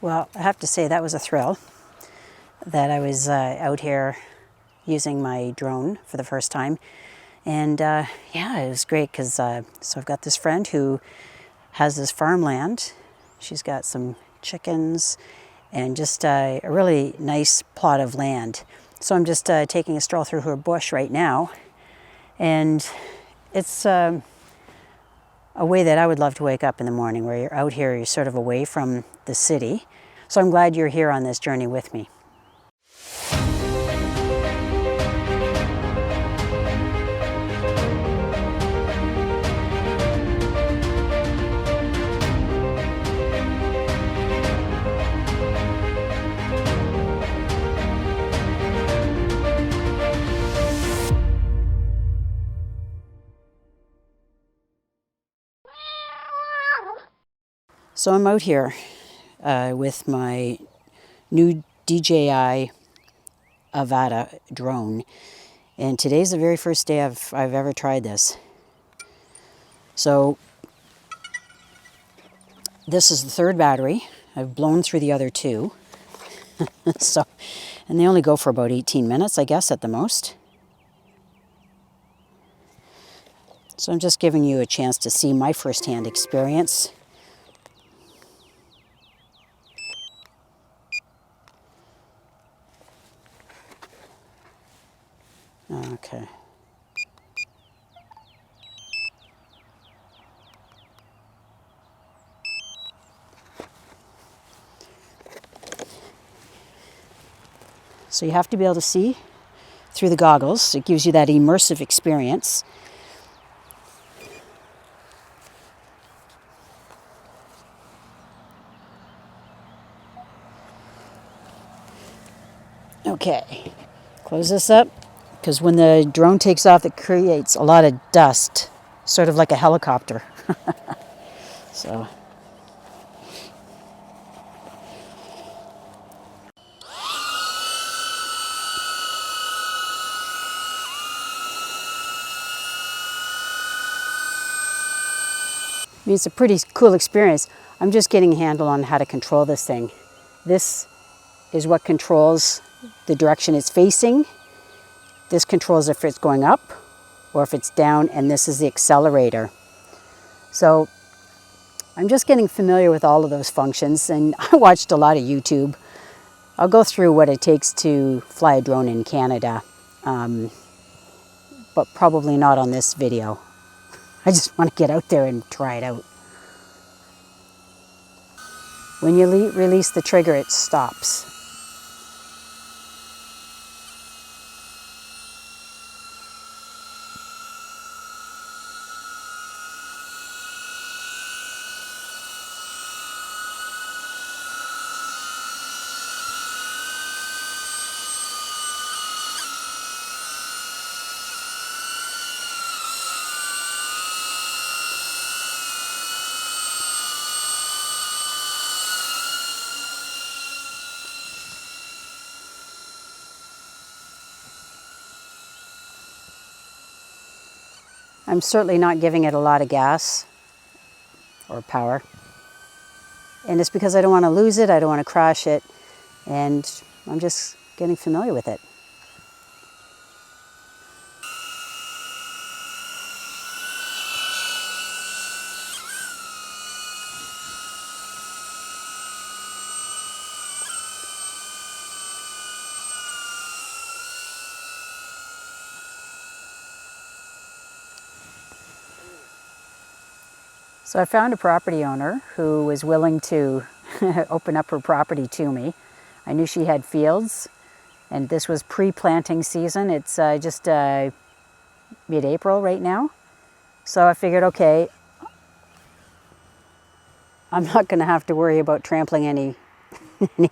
Well, I have to say that was a thrill that I was out here using my drone for the first time. And yeah, it was great because so I've got this friend who has this farmland. She's got some chickens and just a really nice plot of land. So I'm just taking a stroll through her bush right now. And it's a way that I would love to wake up in the morning, where you're out here, you're sort of away from the city. So I'm glad you're here on this journey with me. So I'm out here with my new DJI Avata drone, and today's the very first day I've ever tried this. So this is the third battery. I've blown through the other two. So, and they only go for about 18 minutes, I guess, at the most. So I'm just giving you a chance to see my firsthand experience. Okay. So you have to be able to see through the goggles. It gives you that immersive experience. Okay, close this up, because when the drone takes off, it creates a lot of dust, sort of like a helicopter. So. I mean, it's a pretty cool experience. I'm just getting a handle on how to control this thing. This is what controls the direction it's facing. This controls if it's going up or if it's down, and this is the accelerator. So I'm just getting familiar with all of those functions, and I watched a lot of YouTube. I'll go through what it takes to fly a drone in Canada, but probably not on this video. I just want to get out there and try it out. When you release the trigger, it stops. I'm certainly not giving it a lot of gas or power. And it's because I don't want to lose it, I don't want to crash it, and I'm just getting familiar with it. So I found a property owner who was willing to open up her property to me. I knew she had fields, and this was pre-planting season. It's just mid-April right now. So I figured, okay, I'm not going to have to worry about trampling any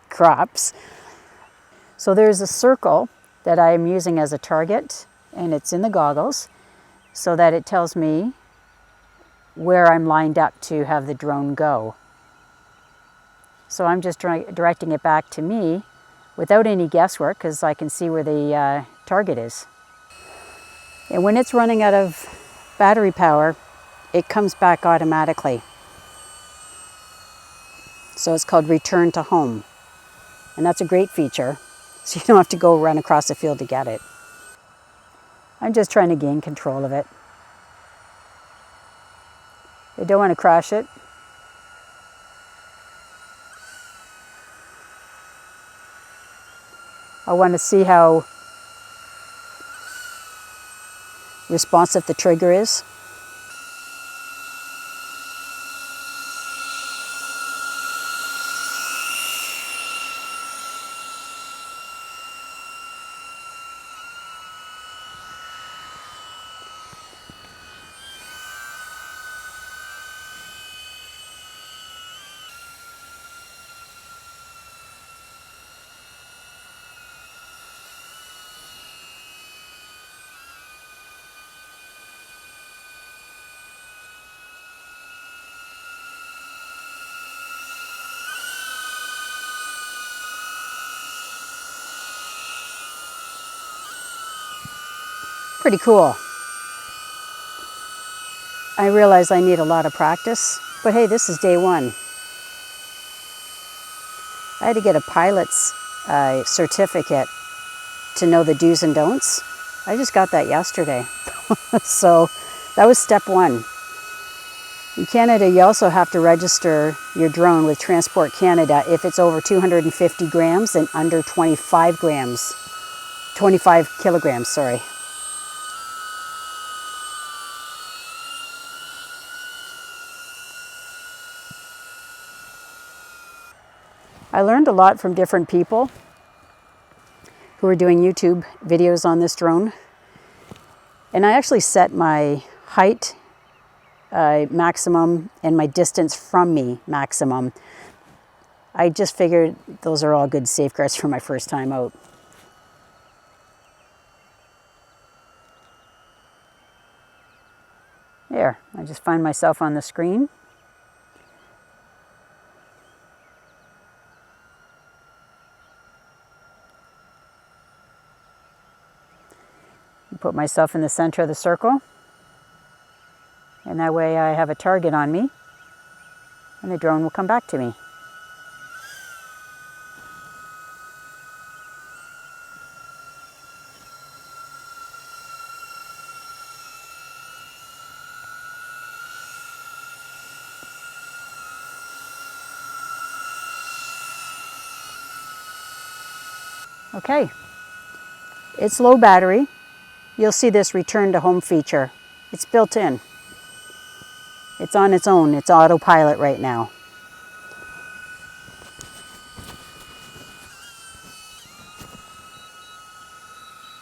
crops. So there's a circle that I'm using as a target, and it's in the goggles, so that it tells me where I'm lined up to have the drone go. So I'm just directing it back to me without any guesswork, because I can see where the target is. And when it's running out of battery power, it comes back automatically. So it's called Return to Home. And that's a great feature, so you don't have to go run across the field to get it. I'm just trying to gain control of it. I don't want to crash it. I want to see how responsive the trigger is. Pretty cool. I realize I need a lot of practice, but hey, this is day one. I had to get a pilot's certificate to know the do's and don'ts. I just got that yesterday. So that was step one. In Canada, you also have to register your drone with Transport Canada if it's over 250 grams and under 25 kilograms, sorry. I learned a lot from different people who are doing YouTube videos on this drone. And I actually set my height maximum and my distance from me maximum. I just figured those are all good safeguards for my first time out. There, I just find myself on the screen. Put myself in the center of the circle, and that way I have a target on me and the drone will come back to me. Okay, it's low battery. You'll see this return to home feature. It's built in. It's on its own. It's autopilot right now.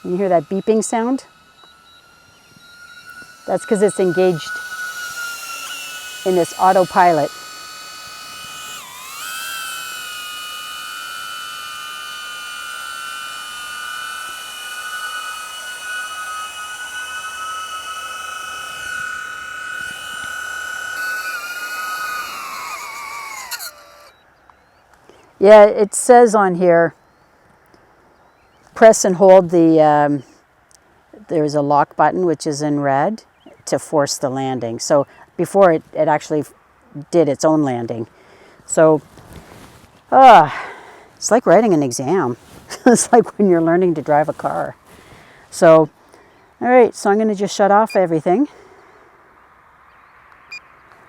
You hear that beeping sound? That's because it's engaged in this autopilot. Yeah, it says on here, press and hold the, there's a lock button which is in red to force the landing. So before it actually did its own landing. So, it's like writing an exam. It's like when you're learning to drive a car. So, all right, so I'm going to just shut off everything,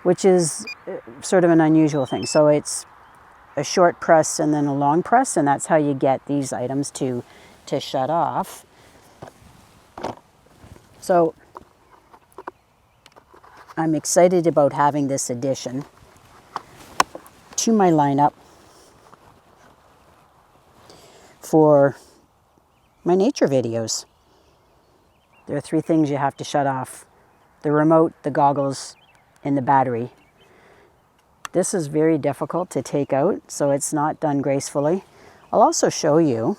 which is sort of an unusual thing. So it's a short press and then a long press, and that's how you get these items to shut off. So I'm excited about having this addition to my lineup for my nature videos. There are 3 things you have to shut off: the remote, the goggles, and the battery. This is very difficult to take out, so it's not done gracefully. I'll also show you,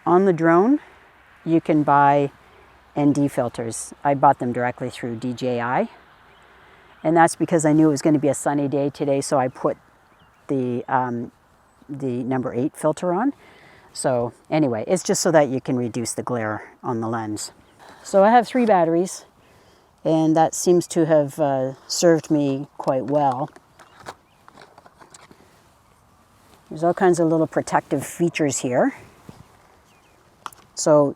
on the drone, you can buy ND filters. I bought them directly through DJI, and that's because I knew it was going to be a sunny day today, so I put the number 8 filter on. So anyway, it's just so that you can reduce the glare on the lens. So I have 3 batteries, and that seems to have served me quite well. There's all kinds of little protective features here. So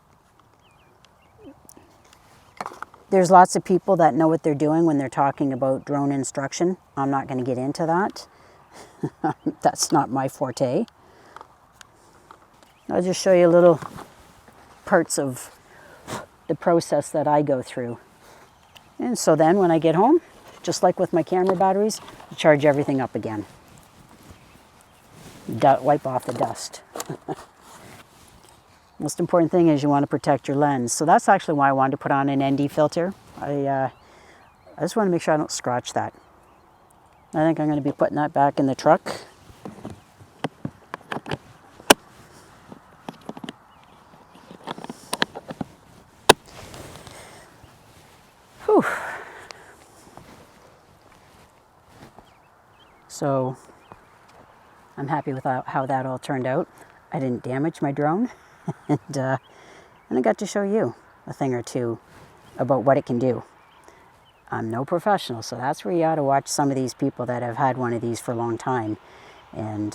there's lots of people that know what they're doing when they're talking about drone instruction. I'm not going to get into that. That's not my forte. I'll just show you little parts of the process that I go through. And so then when I get home, just like with my camera batteries, I charge everything up again. Wipe off the dust. Most important thing is you want to protect your lens. So that's actually why I wanted to put on an ND filter. I just want to make sure I don't scratch that. I think I'm going to be putting that back in the truck. Whew. So I'm happy with how that all turned out. I didn't damage my drone, and I got to show you a thing or two about what it can do. I'm no professional, so that's where you ought to watch some of these people that have had one of these for a long time, and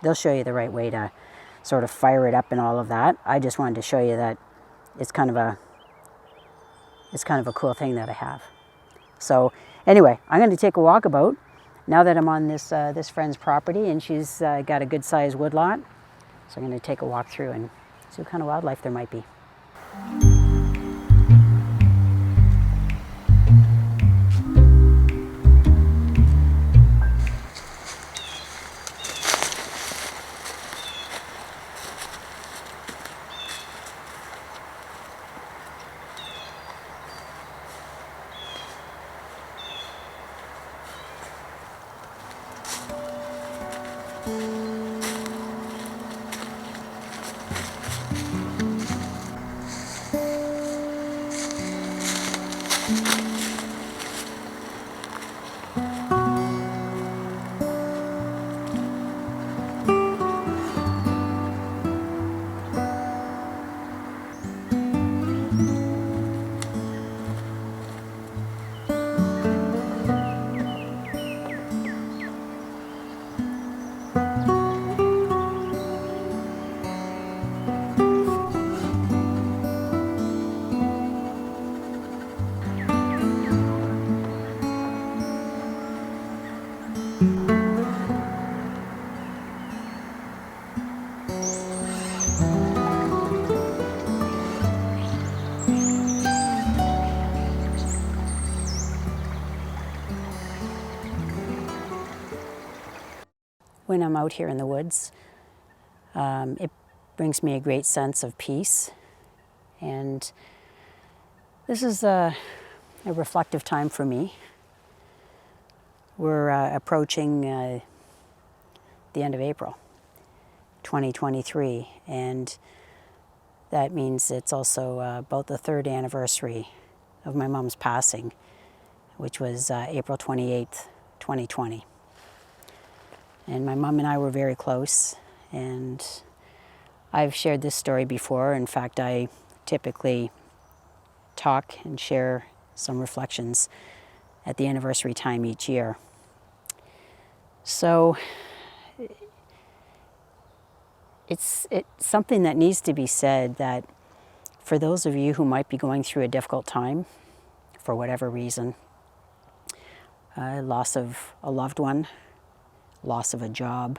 they'll show you the right way to sort of fire it up and all of that. I just wanted to show you that it's kind of a cool thing that I have. So anyway, I'm going to take a walkabout now that I'm on this this friend's property, and she's got a good sized woodlot. So I'm going to take a walk through and see what kind of wildlife there might be. When I'm out here in the woods, it brings me a great sense of peace. And this is a reflective time for me. We're approaching the end of April 2023, and that means it's also about the 3rd anniversary of my mom's passing, which was April 28th, 2020. And my mom and I were very close, and I've shared this story before. In fact, I typically talk and share some reflections at the anniversary time each year. So it's something that needs to be said, that for those of you who might be going through a difficult time, for whatever reason, loss of a loved one, loss of a job.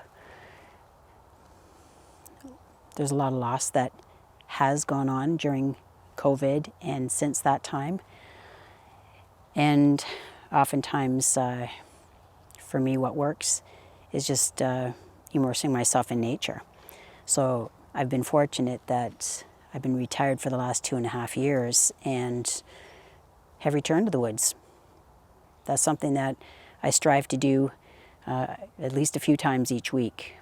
There's a lot of loss that has gone on during COVID and since that time. And oftentimes, for me, what works is just immersing myself in nature. So I've been fortunate that I've been retired for the last 2.5 years and have returned to the woods. That's something that I strive to do at least a few times each week.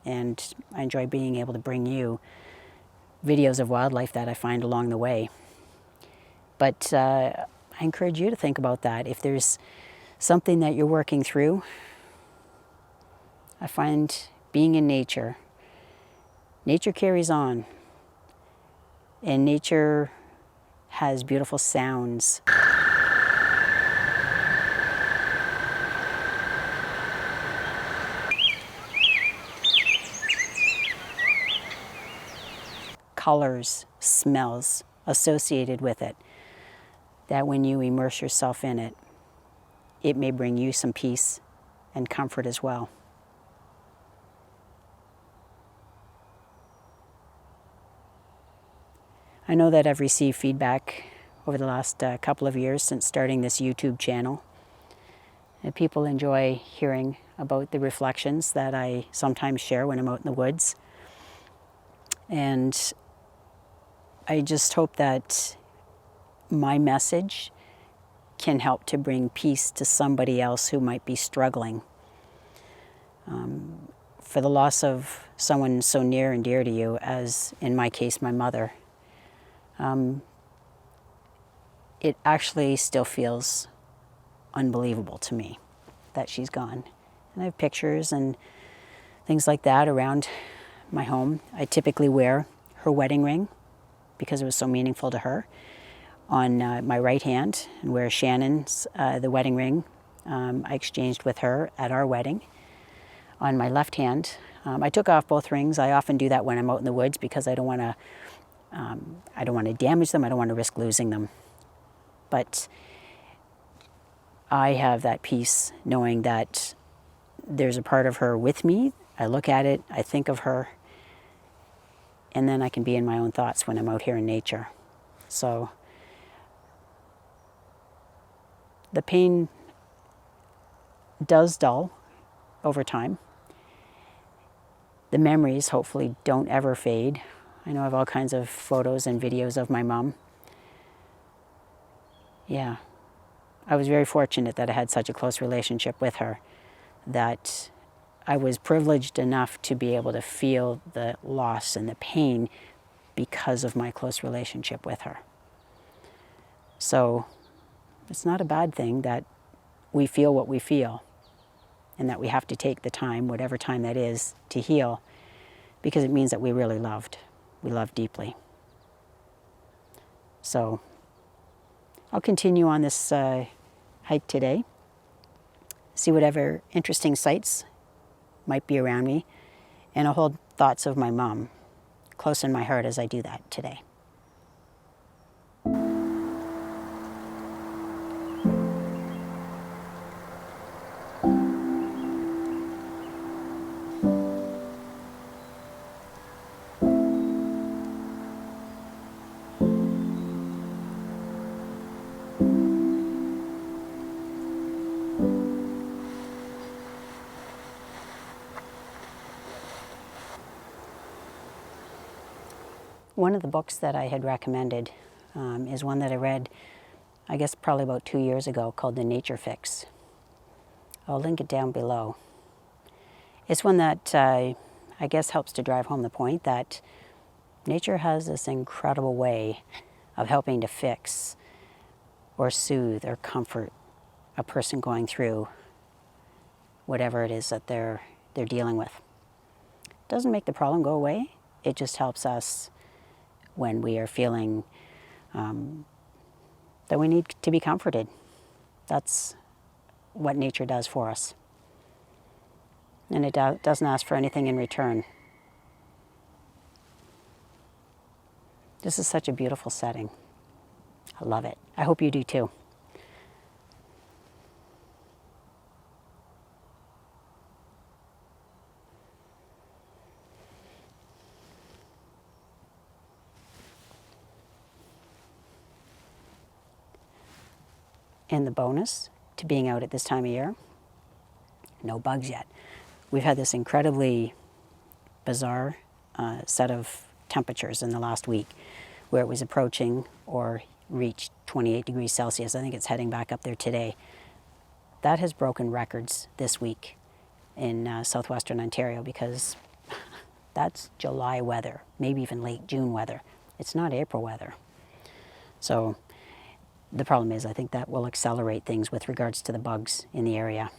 And I enjoy being able to bring you videos of wildlife that I find along the way. But I encourage you to think about that. If there's something that you're working through, I find being in nature carries on. And nature has beautiful sounds. colors, smells associated with it, that when you immerse yourself in it, it may bring you some peace and comfort as well. I know that I've received feedback over the last couple of years since starting this YouTube channel. And people enjoy hearing about the reflections that I sometimes share when I'm out in the woods. And I just hope that my message can help to bring peace to somebody else who might be struggling. For the loss of someone so near and dear to you, as in my case, my mother, it actually still feels unbelievable to me that she's gone. And I have pictures and things like that around my home. I typically wear her wedding ring because it was so meaningful to her on my right hand, and wear Shannon's, the wedding ring I exchanged with her at our wedding. On my left hand, I took off both rings. I often do that when I'm out in the woods because I don't want to damage them. I don't want to risk losing them. But I have that peace knowing that there's a part of her with me. I look at it, I think of her, and then I can be in my own thoughts when I'm out here in nature. So the pain does dull over time. The memories hopefully don't ever fade. I know I have all kinds of photos and videos of my mom. Yeah, I was very fortunate that I had such a close relationship with her, that I was privileged enough to be able to feel the loss and the pain because of my close relationship with her. So it's not a bad thing that we feel what we feel, and that we have to take the time, whatever time that is, to heal, because it means that we really loved. We loved deeply. So I'll continue on this hike today, see whatever interesting sights might be around me, and I'll hold thoughts of my mom close in my heart as I do that today. One of the books that I had recommended is one that I read, I guess probably about 2 years ago, called The Nature Fix. I'll link it down below. It's one that I guess helps to drive home the point that nature has this incredible way of helping to fix or soothe or comfort a person going through whatever it is that they're dealing with. It doesn't make the problem go away. It just helps us when we are feeling that we need to be comforted. That's what nature does for us. And it doesn't ask for anything in return. This is such a beautiful setting. I love it. I hope you do too. And the bonus to being out at this time of year, no bugs yet. We've had this incredibly bizarre set of temperatures in the last week where it was approaching or reached 28 degrees Celsius. I think it's heading back up there today. That has broken records this week in southwestern Ontario, because that's July weather, maybe even late June weather. It's not April weather. So the problem is, I think that will accelerate things with regards to the bugs in the area.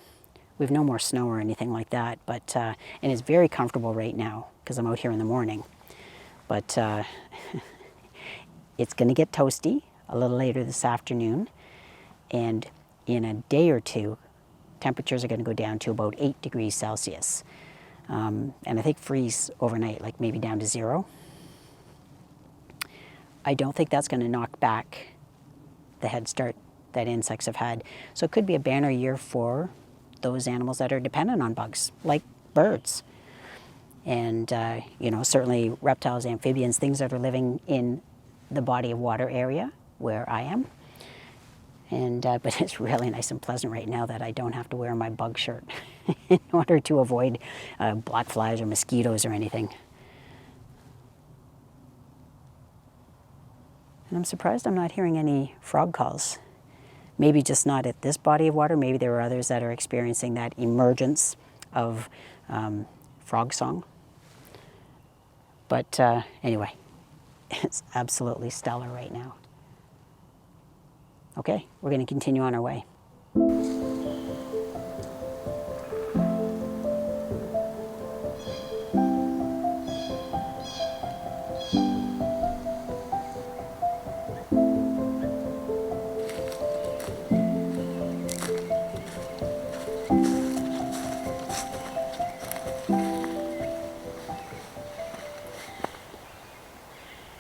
We've no more snow or anything like that, but and it's very comfortable right now because I'm out here in the morning. But it's going to get toasty a little later this afternoon, and in a day or two, temperatures are going to go down to about 8 degrees Celsius, and I think freeze overnight, like maybe down to 0. I don't think that's going to knock back the head start that insects have had. So it could be a banner year for those animals that are dependent on bugs, like birds. And, you know, certainly reptiles, amphibians, things that are living in the body of water area where I am. And, but it's really nice and pleasant right now that I don't have to wear my bug shirt in order to avoid black flies or mosquitoes or anything. And I'm surprised I'm not hearing any frog calls. Maybe just not at this body of water. Maybe there are others that are experiencing that emergence of frog song. But anyway, it's absolutely stellar right now. Okay, we're going to continue on our way.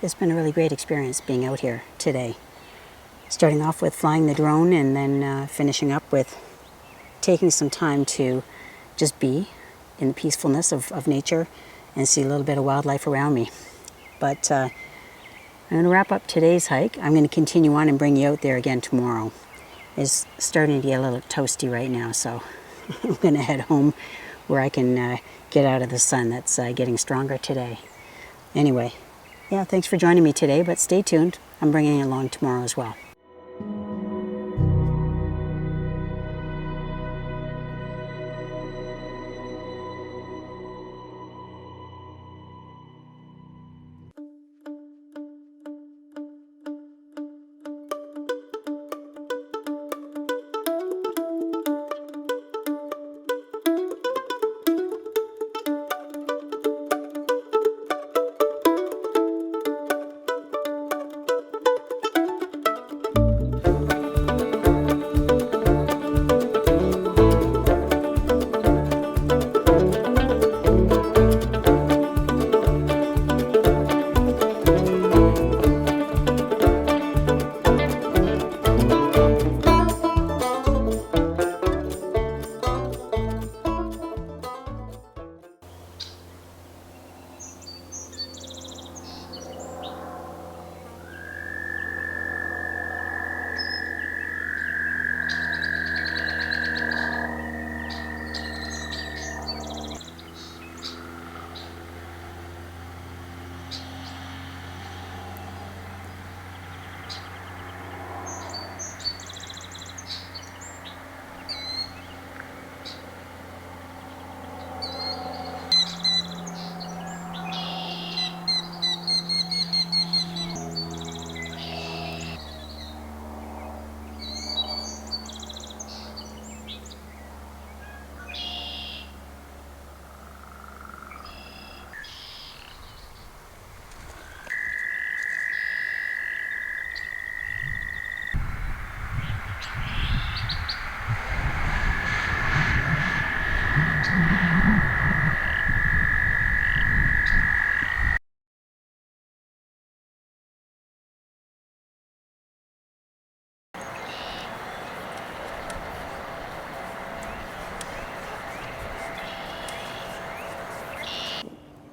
It's been a really great experience being out here today. Starting off with flying the drone and then finishing up with taking some time to just be in the peacefulness of nature and see a little bit of wildlife around me. But I'm going to wrap up today's hike. I'm going to continue on and bring you out there again tomorrow. It's starting to get a little toasty right now, so I'm going to head home where I can get out of the sun that's getting stronger today. Anyway, yeah, thanks for joining me today, but stay tuned. I'm bringing it along tomorrow as well.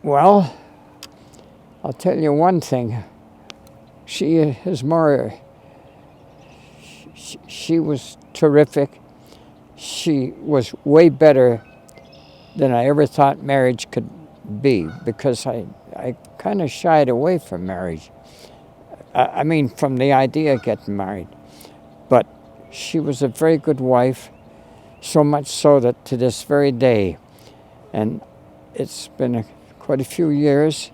Well, I'll tell you one thing. She is more, she was terrific. She was way better than I ever thought marriage could be, because I kind of shied away from marriage. I mean, from the idea of getting married. But she was a very good wife, so much so that to this very day, and it's been quite a few years,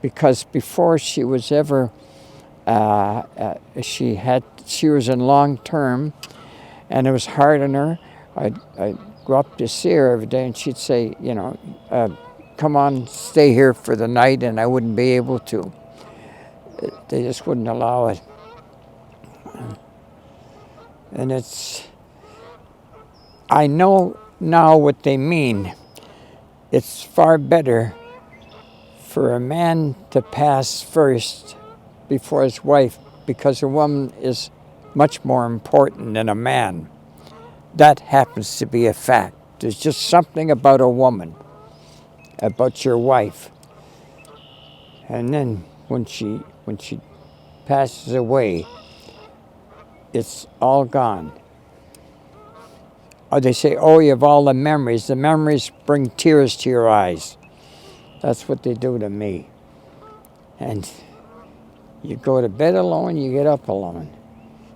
because before she was ever, she was in long term, and it was hard on her. I'd go up to see her every day, and she'd say, you know, come on, stay here for the night, and I wouldn't be able to. They just wouldn't allow it. And I know now what they mean. It's far better for a man to pass first before his wife because a woman is much more important than a man. That happens to be a fact. There's just something about a woman, about your wife. And then when she passes away, it's all gone. Or they say, oh, you have all the memories. The memories bring tears to your eyes. That's what they do to me. And you go to bed alone, you get up alone.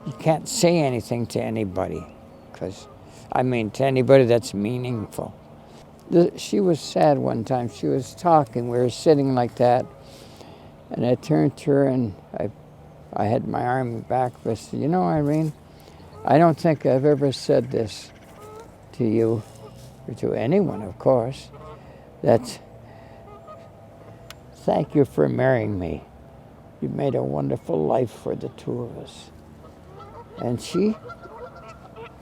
You can't say anything to anybody, to anybody that's meaningful. She was sad one time. She was talking. We were sitting like that, and I turned to her and I had my arm back. I said, you know, Irene, I don't think I've ever said this to you, or to anyone, of course, that thank you for marrying me. You made a wonderful life for the two of us. And she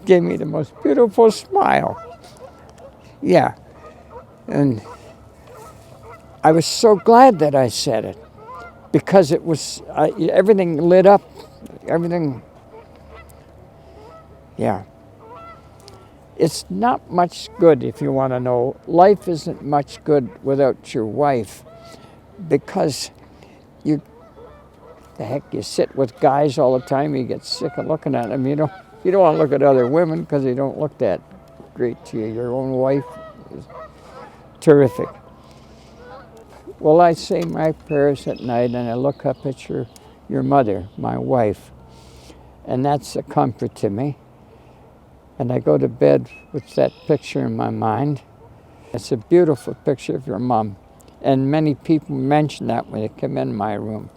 gave me the most beautiful smile. Yeah. And I was so glad that I said it, because it was, everything lit up, everything, yeah. It's not much good, if you want to know. Life isn't much good without your wife, because you sit with guys all the time, you get sick of looking at them. You don't want to look at other women because they don't look that great to you. Your own wife is terrific. Well, I say my prayers at night and I look up at your mother, my wife, and that's a comfort to me. And I go to bed with that picture in my mind. It's a beautiful picture of your mom, and many people mention that when they come in my room.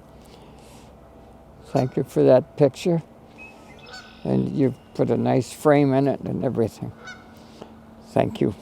Thank you for that picture, and you've put a nice frame in it and everything. Thank you.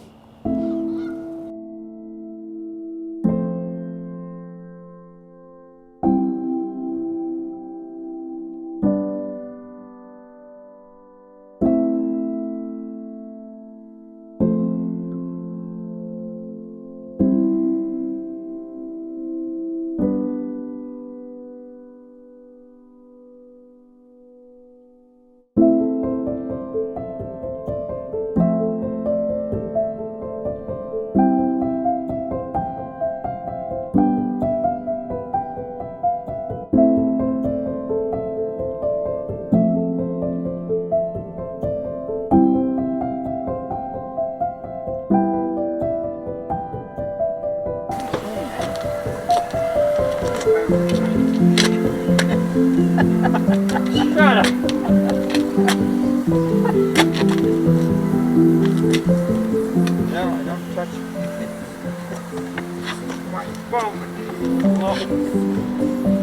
Shut up. No, I don't touch my phone. Oh.